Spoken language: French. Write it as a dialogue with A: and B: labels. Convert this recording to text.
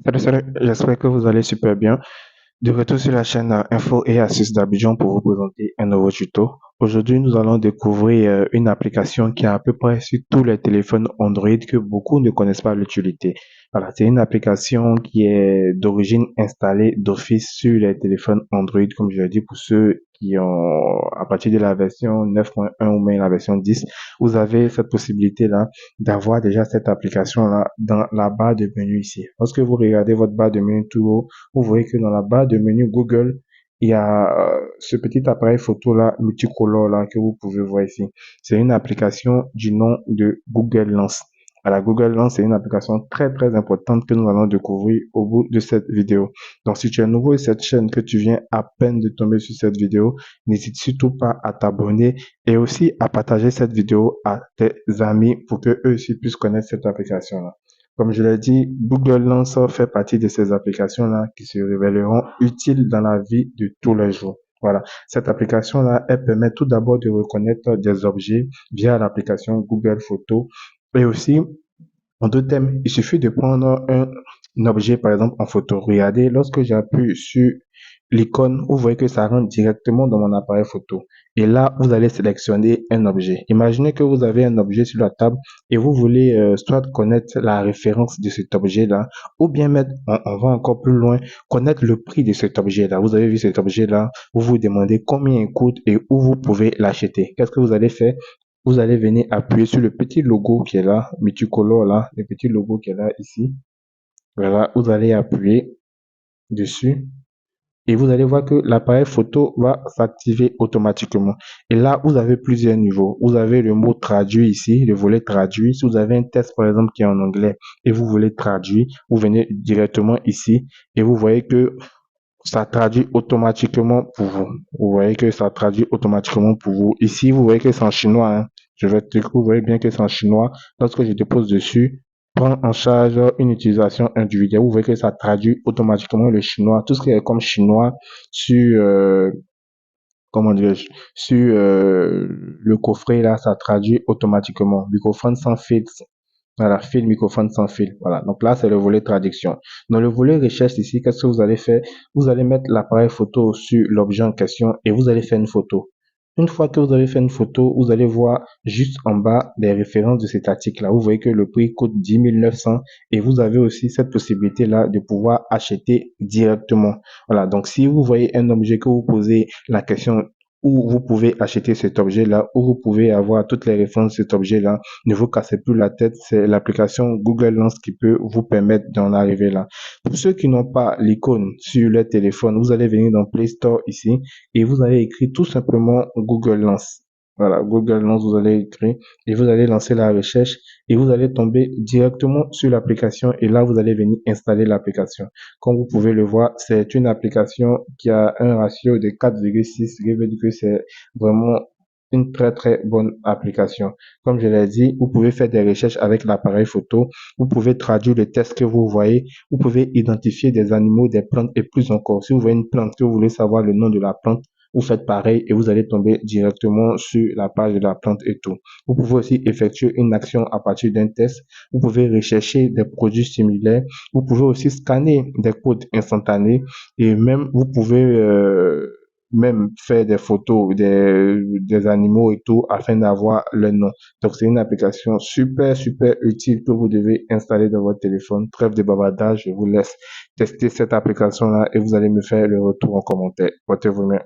A: Salut, salut, j'espère que vous allez super bien. De retour sur la chaîne Info et Astuces d'Abidjan pour vous présenter un nouveau tuto. Aujourd'hui, nous allons découvrir une application qui est à peu près sur tous les téléphones Android que beaucoup ne connaissent pas l'utilité. Voilà, c'est une application qui est d'origine installée d'office sur les téléphones Android, comme je l'ai dit, pour ceux qui ont, à partir de la version 9.1 ou même la version 10, vous avez cette possibilité-là d'avoir déjà cette application-là dans la barre de menu ici. Lorsque vous regardez votre barre de menu tout haut, vous voyez que dans la barre de menu Google, il y a ce petit appareil photo là, multicolore là, que vous pouvez voir ici. C'est une application du nom de Google Lens. Alors, Google Lens, c'est une application très très importante que nous allons découvrir au bout de cette vidéo. Donc, si tu es nouveau sur cette chaîne, que tu viens à peine de tomber sur cette vidéo, n'hésite surtout pas à t'abonner et aussi à partager cette vidéo à tes amis pour que eux aussi puissent connaître cette application-là. Comme je l'ai dit, Google Lens fait partie de ces applications-là qui se révéleront utiles dans la vie de tous les jours. Voilà. Cette application-là, elle permet tout d'abord de reconnaître des objets via l'application Google Photos et aussi en deux thèmes, il suffit de prendre un objet, par exemple, en photo. Regardez, lorsque j'appuie sur l'icône, vous voyez que ça rentre directement dans mon appareil photo. Et là, vous allez sélectionner un objet. Imaginez que vous avez un objet sur la table et vous voulez soit connaître la référence de cet objet-là, ou bien mettre, on va encore plus loin, connaître le prix de cet objet-là. Vous avez vu cet objet-là, vous vous demandez combien il coûte et où vous pouvez l'acheter. Qu'est-ce que vous allez faire? Vous allez venir appuyer sur le petit logo qui est là, multicolore là, le petit logo qui est là ici. Voilà, vous allez appuyer dessus et vous allez voir que l'appareil photo va s'activer automatiquement. Et là, vous avez plusieurs niveaux. Vous avez le mot traduit ici, le volet traduit. Si vous avez un test par exemple qui est en anglais et vous voulez traduire, vous venez directement ici et vous voyez que ça traduit automatiquement pour vous. Vous voyez que ça traduit automatiquement pour vous. Ici, vous voyez que c'est en chinois, hein. Vous voyez bien que c'est en chinois. Lorsque je dépose dessus, prend en charge une utilisation individuelle. Vous voyez que ça traduit automatiquement le chinois. Tout ce qui est comme chinois sur, comment dirais-je, sur le coffret, là, ça traduit automatiquement. Microphone sans fil, voilà, fil, microphone sans fil. Voilà. Donc là, c'est le volet traduction. Dans le volet recherche ici, qu'est-ce que vous allez faire? Vous allez mettre l'appareil photo sur l'objet en question et vous allez faire une photo. Une fois que vous avez fait une photo, vous allez voir juste en bas les références de cet article-là. Vous voyez que le prix coûte 10 900 et vous avez aussi cette possibilité-là de pouvoir acheter directement. Voilà. Donc, si vous voyez un objet que vous posez la question où vous pouvez acheter cet objet-là, où vous pouvez avoir toutes les références de cet objet-là, ne vous cassez plus la tête, c'est l'application Google Lens qui peut vous permettre d'en arriver là. Pour ceux qui n'ont pas l'icône sur leur téléphone, vous allez venir dans Play Store ici et vous allez écrire tout simplement Google Lens. Voilà, Google Lens, vous allez écrire et vous allez lancer la recherche et vous allez tomber directement sur l'application et là, vous allez venir installer l'application. Comme vous pouvez le voir, c'est une application qui a un ratio de 4,6, ce qui veut dire que c'est vraiment une très très bonne application. Comme je l'ai dit, vous pouvez faire des recherches avec l'appareil photo, vous pouvez traduire le texte que vous voyez, vous pouvez identifier des animaux, des plantes et plus encore. Si vous voyez une plante que vous voulez savoir le nom de la plante, vous faites pareil et vous allez tomber directement sur la page de la plante et tout. Vous pouvez aussi effectuer une action à partir d'un test. Vous pouvez rechercher des produits similaires. Vous pouvez aussi scanner des codes instantanés et même vous pouvez même faire des photos des animaux et tout afin d'avoir le nom. Donc c'est une application super super utile que vous devez installer dans votre téléphone. Trêve de bavardage, je vous laisse tester cette application là et vous allez me faire le retour en commentaire. Portez-vous bien.